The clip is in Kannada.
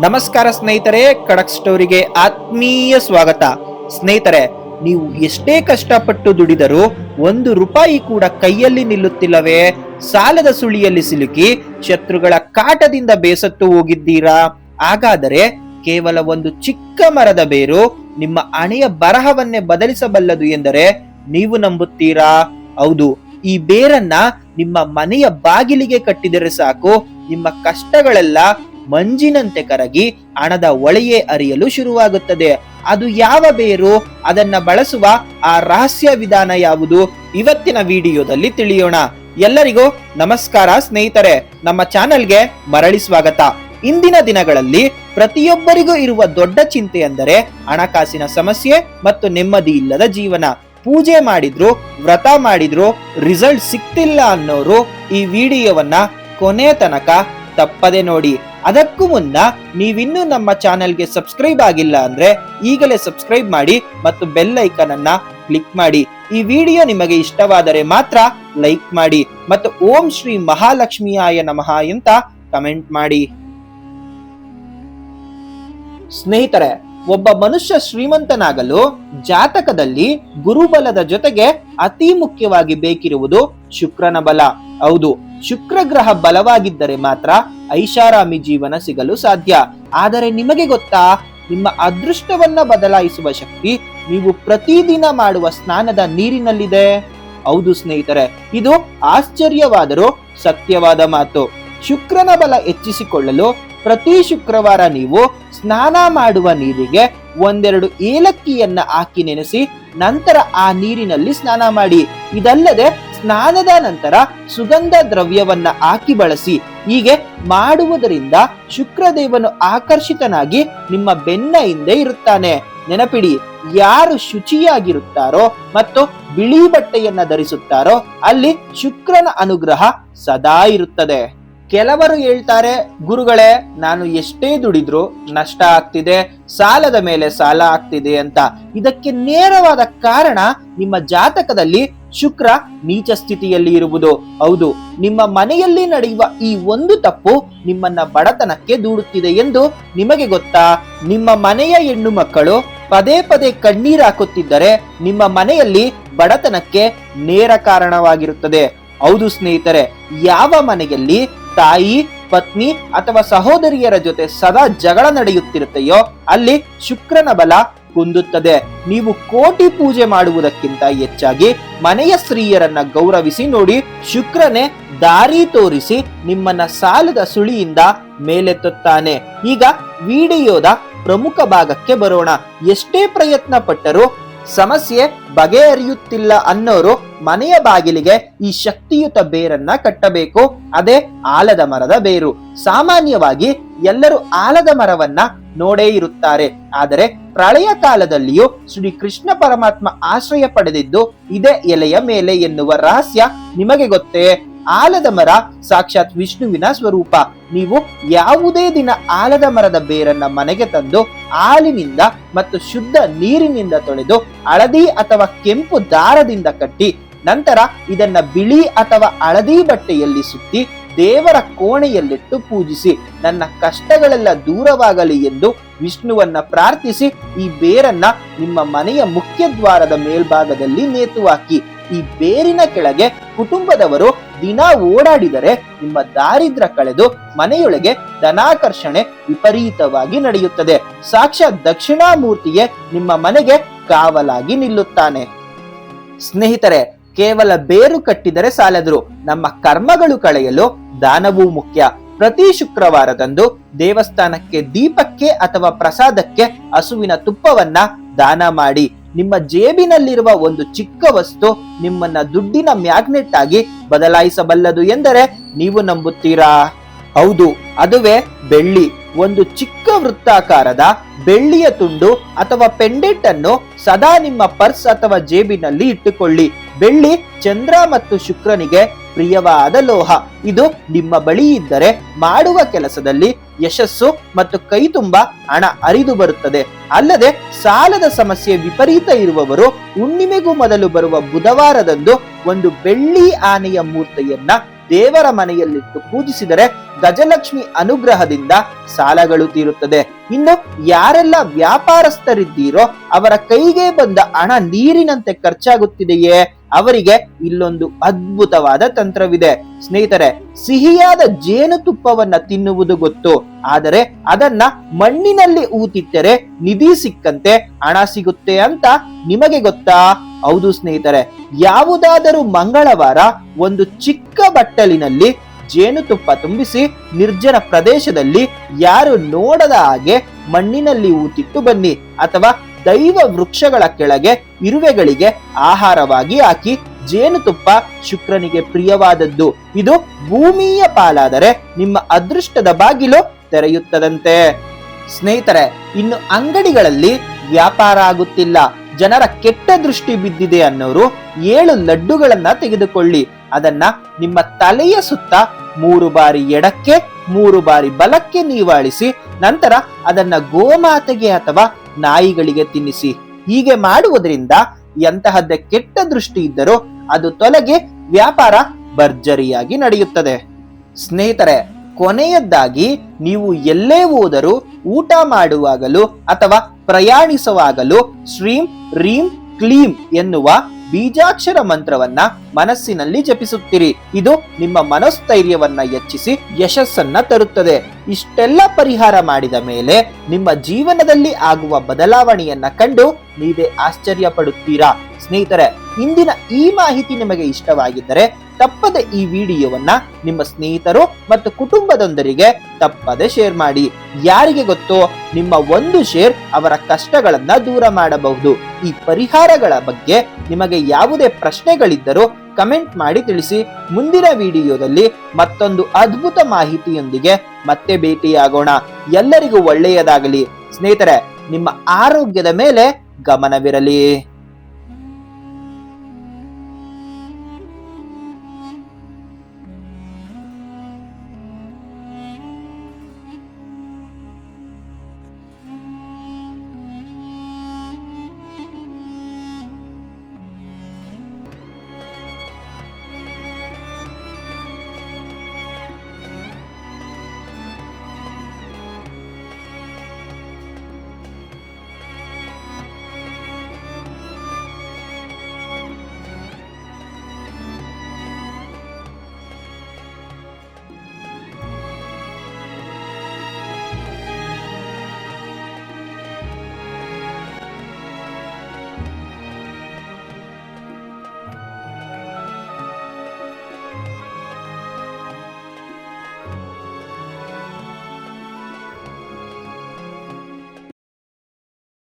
ನಮಸ್ಕಾರ ಸ್ನೇಹಿತರೆ, ಖಡಕ್ ಸ್ಟೋರಿಗೆ ಆತ್ಮೀಯ ಸ್ವಾಗತ. ಸ್ನೇಹಿತರೆ, ನೀವು ಎಷ್ಟೇ ಕಷ್ಟಪಟ್ಟು ದುಡಿದರೂ ₹1 ಕೂಡ ಕೈಯಲ್ಲಿ ನಿಲ್ಲುತ್ತಿಲ್ಲವೇ? ಸಾಲದ ಸುಳಿಯಲ್ಲಿ ಸಿಲುಕಿ ಶತ್ರುಗಳ ಕಾಟದಿಂದ ಬೇಸತ್ತು ಹೋಗಿದ್ದೀರಾ? ಹಾಗಾದರೆ ಕೇವಲ ಒಂದು ಚಿಕ್ಕ ಮರದ ಬೇರು ನಿಮ್ಮ ಹಣೆಯ ಬರಹವನ್ನೇ ಬದಲಿಸಬಲ್ಲದು ಎಂದರೆ ನೀವು ನಂಬುತ್ತೀರಾ? ಹೌದು, ಈ ಬೇರನ್ನ ನಿಮ್ಮ ಮನೆಯ ಬಾಗಿಲಿಗೆ ಕಟ್ಟಿದರೆ ಸಾಕು, ನಿಮ್ಮ ಕಷ್ಟಗಳೆಲ್ಲ ಮಂಜಿನಂತೆ ಕರಗಿ ಹಣದ ಒಳೆಯೇ ಹರಿಯಲು ಶುರುವಾಗುತ್ತದೆ. ಅದು ಯಾವ ಬೇರು? ಅದನ್ನ ಬಳಸುವ ಆ ರಹಸ್ಯ ವಿಧಾನ ಯಾವುದು? ಇವತ್ತಿನ ವಿಡಿಯೋದಲ್ಲಿ ತಿಳಿಯೋಣ. ಎಲ್ಲರಿಗೂ ನಮಸ್ಕಾರ ಸ್ನೇಹಿತರೆ, ನಮ್ಮ ಚಾನೆಲ್ಗೆ ಮರಳಿ ಸ್ವಾಗತ. ಇಂದಿನ ದಿನಗಳಲ್ಲಿ ಪ್ರತಿಯೊಬ್ಬರಿಗೂ ಇರುವ ದೊಡ್ಡ ಚಿಂತೆ ಎಂದರೆ ಹಣಕಾಸಿನ ಸಮಸ್ಯೆ ಮತ್ತು ನೆಮ್ಮದಿ ಇಲ್ಲದ ಜೀವನ. ಪೂಜೆ ಮಾಡಿದ್ರು, ವ್ರತ ಮಾಡಿದ್ರು, ರಿಸಲ್ಟ್ ಸಿಕ್ತಿಲ್ಲ ಅನ್ನೋರು ಈ ವಿಡಿಯೋವನ್ನ ಕೊನೆ ತನಕ ತಪ್ಪದೆ ನೋಡಿ. ಅದಕ್ಕೂ ಮುನ್ನ ನೀವಿನ್ನೂ ನಮ್ಮ ಚಾನೆಲ್ಗೆ ಸಬ್ಸ್ಕ್ರೈಬ್ ಆಗಿಲ್ಲ ಅಂದ್ರೆ ಈಗಲೇ ಸಬ್ಸ್ಕ್ರೈಬ್ ಮಾಡಿ ಮತ್ತು ಬೆಲ್ ಐಕಾನ್ ಅನ್ನ ಕ್ಲಿಕ್ ಮಾಡಿ. ಈ ವಿಡಿಯೋ ನಿಮಗೆ ಇಷ್ಟವಾದರೆ ಮಾತ್ರ ಲೈಕ್ ಮಾಡಿ ಮತ್ತು ಓಂ ಶ್ರೀ ಮಹಾಲಕ್ಷ್ಮಿಯಾಯ ನಮಃ ಅಂತ ಕಮೆಂಟ್ ಮಾಡಿ. ಸ್ನೇಹಿತರೆ, ಒಬ್ಬ ಮನುಷ್ಯ ಶ್ರೀಮಂತನಾಗಲು ಜಾತಕದಲ್ಲಿ ಗುರುಬಲದ ಜೊತೆಗೆ ಅತಿ ಮುಖ್ಯವಾಗಿ ಬೇಕಿರುವುದು ಶುಕ್ರನ ಬಲ. ಹೌದು, ಶುಕ್ರ ಗ್ರಹ ಬಲವಾಗಿದ್ದರೆ ಮಾತ್ರ ಐಷಾರಾಮಿ ಜೀವನ ಸಿಗಲು ಸಾಧ್ಯ. ಆದರೆ ನಿಮಗೆ ಗೊತ್ತಾ, ನಿಮ್ಮ ಅದೃಷ್ಟವನ್ನ ಬದಲಾಯಿಸುವ ಶಕ್ತಿ ನೀವು ಪ್ರತಿದಿನ ಮಾಡುವ ಸ್ನಾನದ ನೀರಿನಲ್ಲಿದೆ. ಹೌದು ಸ್ನೇಹಿತರೆ, ಇದು ಆಶ್ಚರ್ಯವಾದರೂ ಸತ್ಯವಾದ ಮಾತು. ಶುಕ್ರನ ಬಲ ಹೆಚ್ಚಿಸಿಕೊಳ್ಳಲು ಪ್ರತಿ ಶುಕ್ರವಾರ ನೀವು ಸ್ನಾನ ಮಾಡುವ ನೀರಿಗೆ 1-2 ಏಲಕ್ಕಿಯನ್ನ ಹಾಕಿ ನೆನೆಸಿ ನಂತರ ಆ ನೀರಿನಲ್ಲಿ ಸ್ನಾನ ಮಾಡಿ. ಇದಲ್ಲದೆ ಸ್ನಾನದ ನಂತರ ಸುಗಂಧ ದ್ರವ್ಯವನ್ನ ಹಾಕಿ ಬಳಸಿ. ಹೀಗೆ ಮಾಡುವುದರಿಂದ ಶುಕ್ರದೇವನು ಆಕರ್ಷಿತನಾಗಿ ನಿಮ್ಮ ಬೆನ್ನ ಹಿಂದೆ ಇರುತ್ತಾನೆ. ನೆನಪಿಡಿ, ಯಾರು ಶುಚಿಯಾಗಿರುತ್ತಾರೋ ಮತ್ತು ಬಿಳಿ ಬಟ್ಟೆಯನ್ನ ಧರಿಸುತ್ತಾರೋ ಅಲ್ಲಿ ಶುಕ್ರನ ಅನುಗ್ರಹ ಸದಾ ಇರುತ್ತದೆ. ಕೆಲವರು ಹೇಳ್ತಾರೆ, ಗುರುಗಳೇ, ನಾನು ಎಷ್ಟೇ ದುಡಿದ್ರು ನಷ್ಟ ಆಗ್ತಿದೆ, ಸಾಲದ ಮೇಲೆ ಸಾಲ ಆಗ್ತಿದೆ ಅಂತ. ಇದಕ್ಕೆ ನೇರವಾದ ಕಾರಣ ನಿಮ್ಮ ಜಾತಕದಲ್ಲಿ ಶುಕ್ರ ನೀಚ ಸ್ಥಿತಿಯಲ್ಲಿ ಇರುವುದು. ಹೌದು, ನಿಮ್ಮ ಮನೆಯಲ್ಲಿ ನಡೆಯುವ ಈ ಒಂದು ತಪ್ಪು ನಿಮ್ಮನ್ನ ಬಡತನಕ್ಕೆ ದೂಡುತ್ತಿದೆ ಎಂದು ನಿಮಗೆ ಗೊತ್ತಾ? ನಿಮ್ಮ ಮನೆಯ ಹೆಣ್ಣು ಮಕ್ಕಳು ಪದೇ ಪದೇ ಕಣ್ಣೀರು ಹಾಕುತ್ತಿದ್ದರೆ ನಿಮ್ಮ ಮನೆಯಲ್ಲಿ ಬಡತನಕ್ಕೆ ನೇರ ಕಾರಣವಾಗಿರುತ್ತದೆ. ಹೌದು ಸ್ನೇಹಿತರೆ, ಯಾವ ಮನೆಯಲ್ಲಿ ತಾಯಿ, ಪತ್ನಿ ಅಥವಾ ಸಹೋದರಿಯರ ಜೊತೆ ಸದಾ ಜಗಳ ನಡೆಯುತ್ತಿರುತ್ತೆಯೋ ಅಲ್ಲಿ ಶುಕ್ರನ ಬಲ ಕುಂದುತ್ತದೆ. ನೀವು ಕೋಟಿ ಪೂಜೆ ಮಾಡುವುದಕ್ಕಿಂತ ಹೆಚ್ಚಾಗಿ ಮನೆಯ ಸ್ತ್ರೀಯರನ್ನ ಗೌರವಿಸಿ ನೋಡಿ. ಶುಕ್ರನೇ ದಾರಿ ತೋರಿಸಿ ನಿಮ್ಮನ್ನ ಸಾಲದ ಸುಳಿಯಿಂದ ಮೇಲೆತ್ತುತ್ತಾನೆ. ಈಗ ವಿಡಿಯೋದ ಪ್ರಮುಖ ಭಾಗಕ್ಕೆ ಬರೋಣ. ಎಷ್ಟೇ ಪ್ರಯತ್ನ ಪಟ್ಟರೂ ಸಮಸ್ಯೆ ಬಗೆಹರಿಯುತ್ತಿಲ್ಲ ಅನ್ನೋರು ಮನೆಯ ಬಾಗಿಲಿಗೆ ಈ ಶಕ್ತಿಯುತ ಬೇರನ್ನ ಕಟ್ಟಬೇಕು. ಅದೇ ಆಲದ ಮರದ ಬೇರು. ಸಾಮಾನ್ಯವಾಗಿ ಎಲ್ಲರೂ ಆಲದ ಮರವನ್ನ ನೋಡೇ ಇರುತ್ತಾರೆ, ಆದರೆ ಪ್ರಳಯ ಕಾಲದಲ್ಲಿಯೂ ಶ್ರೀ ಕೃಷ್ಣ ಪರಮಾತ್ಮ ಆಶ್ರಯ ಪಡೆದಿದ್ದು ಇದೇ ಎಲೆಯ ಮೇಲೆ ಎನ್ನುವ ರಹಸ್ಯ ನಿಮಗೆ ಗೊತ್ತೇ? ಆಲದ ಮರ ಸಾಕ್ಷಾತ್ ವಿಷ್ಣುವಿನ ಸ್ವರೂಪ. ನೀವು ಯಾವುದೇ ದಿನ ಆಲದ ಮರದ ಬೇರನ್ನ ಮನೆಗೆ ತಂದು ಹಾಲಿನಿಂದ ಮತ್ತು ಶುದ್ಧ ನೀರಿನಿಂದ ತೊಳೆದು ಹಳದಿ ಅಥವಾ ಕೆಂಪು ದಾರದಿಂದ ಕಟ್ಟಿ ನಂತರ ಇದನ್ನ ಬಿಳಿ ಅಥವಾ ಹಳದಿ ಬಟ್ಟೆಯಲ್ಲಿ ಸುತ್ತಿ ದೇವರ ಕೋಣೆಯಲ್ಲಿಟ್ಟು ಪೂಜಿಸಿ ನನ್ನ ಕಷ್ಟಗಳೆಲ್ಲ ದೂರವಾಗಲಿ ಎಂದು ವಿಷ್ಣುವನ್ನ ಪ್ರಾರ್ಥಿಸಿ ಈ ಬೇರನ್ನ ನಿಮ್ಮ ಮನೆಯ ಮುಖ್ಯ ದ್ವಾರದ ಮೇಲ್ಭಾಗದಲ್ಲಿ ನೇತು ಹಾಕಿ. ಈ ಬೇರಿನ ಕೆಳಗೆ ಕುಟುಂಬದವರು ದಿನ ಓಡಾಡಿದರೆ ನಿಮ್ಮ ದಾರಿದ್ರ್ಯ ಕಳೆದು ಮನೆಯೊಳಗೆ ಧನಾಕರ್ಷಣೆ ವಿಪರೀತವಾಗಿ ನಡೆಯುತ್ತದೆ. ಸಾಕ್ಷಾತ್ ದಕ್ಷಿಣಾಮೂರ್ತಿಯೇ ನಿಮ್ಮ ಮನೆಗೆ ಕಾವಲಾಗಿ ನಿಲ್ಲುತ್ತಾನೆ. ಸ್ನೇಹಿತರೆ, ಕೇವಲ ಬೇರು ಕಟ್ಟಿದರೆ ಸಾಲದ್ರು, ನಮ್ಮ ಕರ್ಮಗಳು ಕಳೆಯಲು ದಾನವೂ ಮುಖ್ಯ. ಪ್ರತಿ ಶುಕ್ರವಾರದಂದು ದೇವಸ್ಥಾನಕ್ಕೆ ದೀಪಕ್ಕೆ ಅಥವಾ ಪ್ರಸಾದಕ್ಕೆ ಹಸುವಿನ ತುಪ್ಪವನ್ನ ದಾನ ಮಾಡಿ. ನಿಮ್ಮ ಜೇಬಿನಲ್ಲಿರುವ ಒಂದು ಚಿಕ್ಕ ವಸ್ತು ನಿಮ್ಮನ್ನ ದುಡ್ಡಿನ ಮ್ಯಾಗ್ನೆಟ್ ಆಗಿ ಬದಲಾಯಿಸಬಲ್ಲದು ಎಂದರೆ ನೀವು ನಂಬುತ್ತೀರಾ? ಹೌದು, ಅದುವೇ ಬೆಳ್ಳಿ. ಒಂದು ಚಿಕ್ಕ ವೃತ್ತಾಕಾರದ ಬೆಳ್ಳಿಯ ತುಂಡು ಅಥವಾ ಪೆಂಡೆಂಟ್ ಅನ್ನು ಸದಾ ನಿಮ್ಮ ಪರ್ಸ್ ಅಥವಾ ಜೇಬಿನಲ್ಲಿ ಇಟ್ಟುಕೊಳ್ಳಿ. ಬೆಳ್ಳಿ ಚಂದ್ರ ಮತ್ತು ಶುಕ್ರನಿಗೆ ಪ್ರಿಯವಾದ ಲೋಹ. ಇದು ನಿಮ್ಮ ಬಳಿ ಇದ್ದರೆ ಮಾಡುವ ಕೆಲಸದಲ್ಲಿ ಯಶಸ್ಸು ಮತ್ತು ಕೈ ತುಂಬ ಹಣ ಹರಿದು ಬರುತ್ತದೆ. ಅಲ್ಲದೆ ಸಾಲದ ಸಮಸ್ಯೆ ವಿಪರೀತ ಇರುವವರು ಹುಣ್ಣಿಮೆಗೂ ಮೊದಲು ಬರುವ ಬುಧವಾರದಂದು ಒಂದು ಬೆಳ್ಳಿ ಆನೆಯ ಮೂರ್ತಿಯನ್ನ ದೇವರ ಮನೆಯಲ್ಲಿಟ್ಟು ಪೂಜಿಸಿದರೆ ಗಜಲಕ್ಷ್ಮಿ ಅನುಗ್ರಹದಿಂದ ಸಾಲಗಳು ತೀರುತ್ತದೆ. ಇನ್ನು ಯಾರೆಲ್ಲ ವ್ಯಾಪಾರಸ್ಥರಿದ್ದೀರೋ ಅವರ ಕೈಗೆ ಬಂದ ಹಣ ನೀರಿನಂತೆ ಖರ್ಚಾಗುತ್ತಿದೆಯೇ ಅವರಿಗೆ ಇಲ್ಲೊಂದು ಅದ್ಭುತವಾದ ತಂತ್ರವಿದೆ ಸ್ನೇಹಿತರೆ. ಸಿಹಿಯಾದ ಜೇನುತುಪ್ಪವನ್ನ ತಿನ್ನುವುದು ಗೊತ್ತು, ಆದರೆ ಅದನ್ನ ಮಣ್ಣಿನಲ್ಲಿ ಊತಿಟ್ಟರೆ ನಿಧಿ ಸಿಕ್ಕಂತೆ ಹಣ ಸಿಗುತ್ತೆ ಅಂತ ನಿಮಗೆ ಗೊತ್ತಾ? ಹೌದು ಸ್ನೇಹಿತರೆ, ಯಾವುದಾದರೂ ಮಂಗಳವಾರ ಒಂದು ಚಿಕ್ಕ ಬಟ್ಟಲಿನಲ್ಲಿ ಜೇನುತುಪ್ಪ ತುಂಬಿಸಿ ನಿರ್ಜನ ಪ್ರದೇಶದಲ್ಲಿ ಯಾರು ನೋಡದ ಹಾಗೆ ಮಣ್ಣಿನಲ್ಲಿ ಊತಿಟ್ಟು ಬನ್ನಿ, ಅಥವಾ ದೈವ ವೃಕ್ಷಗಳ ಕೆಳಗೆ ಇರುವೆಗಳಿಗೆ ಆಹಾರವಾಗಿ ಹಾಕಿ. ಜೇನುತುಪ್ಪ ಶುಕ್ರನಿಗೆ ಪ್ರಿಯವಾದದ್ದು. ಇದು ಭೂಮಿಯ ಪಾಲಾದರೆ ನಿಮ್ಮ ಅದೃಷ್ಟದ ಬಾಗಿಲು ತೆರೆಯುತ್ತದಂತೆ. ಸ್ನೇಹಿತರೆ, ಇನ್ನು ಅಂಗಡಿಗಳಲ್ಲಿ ವ್ಯಾಪಾರ ಆಗುತ್ತಿಲ್ಲ, ಜನರ ಕೆಟ್ಟ ದೃಷ್ಟಿ ಬಿದ್ದಿದೆ ಅನ್ನೋರು 7 ಲಡ್ಡುಗಳನ್ನ ತೆಗೆದುಕೊಳ್ಳಿ. ಅದನ್ನ ನಿಮ್ಮ ತಲೆಯ ಸುತ್ತ 3 ಬಾರಿ ಎಡಕ್ಕೆ 3 ಬಾರಿ ಬಲಕ್ಕೆ ನೀವಾಳಿಸಿ ನಂತರ ಅದನ್ನ ಗೋಮಾತೆಗೆ ಅಥವಾ ನಾಯಿಗಳಿಗೆ ತಿನ್ನಿಸಿ. ಹೀಗೆ ಮಾಡುವುದರಿಂದ ಎಂತಹದ್ದೇ ಕೆಟ್ಟ ದೃಷ್ಟಿ ಇದ್ದರೂ ಅದು ತೊಲಗಿ ವ್ಯಾಪಾರ ಭರ್ಜರಿಯಾಗಿ ನಡೆಯುತ್ತದೆ. ಸ್ನೇಹಿತರೆ, ಕೊನೆಯದ್ದಾಗಿ ನೀವು ಎಲ್ಲೇ ಹೋದರೂ ಊಟ ಮಾಡುವಾಗಲೂ ಅಥವಾ ಪ್ರಯಾಣಿಸುವಾಗಲೂ ಶ್ರೀಂ ರೀಂ ಕ್ಲೀಂ ಎನ್ನುವ ಬೀಜಾಕ್ಷರ ಮಂತ್ರವನ್ನ ಮನಸ್ಸಿನಲ್ಲಿ ಜಪಿಸುತ್ತೀರಿ. ಇದು ನಿಮ್ಮ ಮನೋಸ್ಥೈರ್ಯವನ್ನ ಹೆಚ್ಚಿಸಿ ಯಶಸ್ಸನ್ನ ತರುತ್ತದೆ. ಇಷ್ಟೆಲ್ಲ ಪರಿಹಾರ ಮಾಡಿದ ಮೇಲೆ ನಿಮ್ಮ ಜೀವನದಲ್ಲಿ ಆಗುವ ಬದಲಾವಣೆಯನ್ನ ಕಂಡು ನೀವೇ ಆಶ್ಚರ್ಯ ಪಡುತ್ತೀರಾ. ಸ್ನೇಹಿತರೆ, ಇಂದಿನ ಈ ಮಾಹಿತಿ ನಿಮಗೆ ಇಷ್ಟವಾಗಿದ್ದರೆ ತಪ್ಪದೆ ಈ ವಿಡಿಯೋವನ್ನ ನಿಮ್ಮ ಸ್ನೇಹಿತರು ಮತ್ತು ಕುಟುಂಬದೊಂದರಿಗೆ ತಪ್ಪದೆ ಶೇರ್ ಮಾಡಿ. ಯಾರಿಗೆ ಗೊತ್ತೋ ನಿಮ್ಮ ಒಂದು ಶೇರ್ ಅವರ ಕಷ್ಟಗಳನ್ನ ದೂರ ಮಾಡಬಹುದು. ಈ ಪರಿಹಾರಗಳ ಬಗ್ಗೆ ನಿಮಗೆ ಯಾವುದೇ ಪ್ರಶ್ನೆಗಳಿದ್ದರೂ ಕಮೆಂಟ್ ಮಾಡಿ ತಿಳಿಸಿ. ಮುಂದಿನ ವಿಡಿಯೋದಲ್ಲಿ ಮತ್ತೊಂದು ಅದ್ಭುತ ಮಾಹಿತಿಯೊಂದಿಗೆ ಮತ್ತೆ ಭೇಟಿಯಾಗೋಣ. ಎಲ್ಲರಿಗೂ ಒಳ್ಳೆಯದಾಗಲಿ. ಸ್ನೇಹಿತರೆ, ನಿಮ್ಮ ಆರೋಗ್ಯದ ಮೇಲೆ ಗಮನವಿರಲಿ.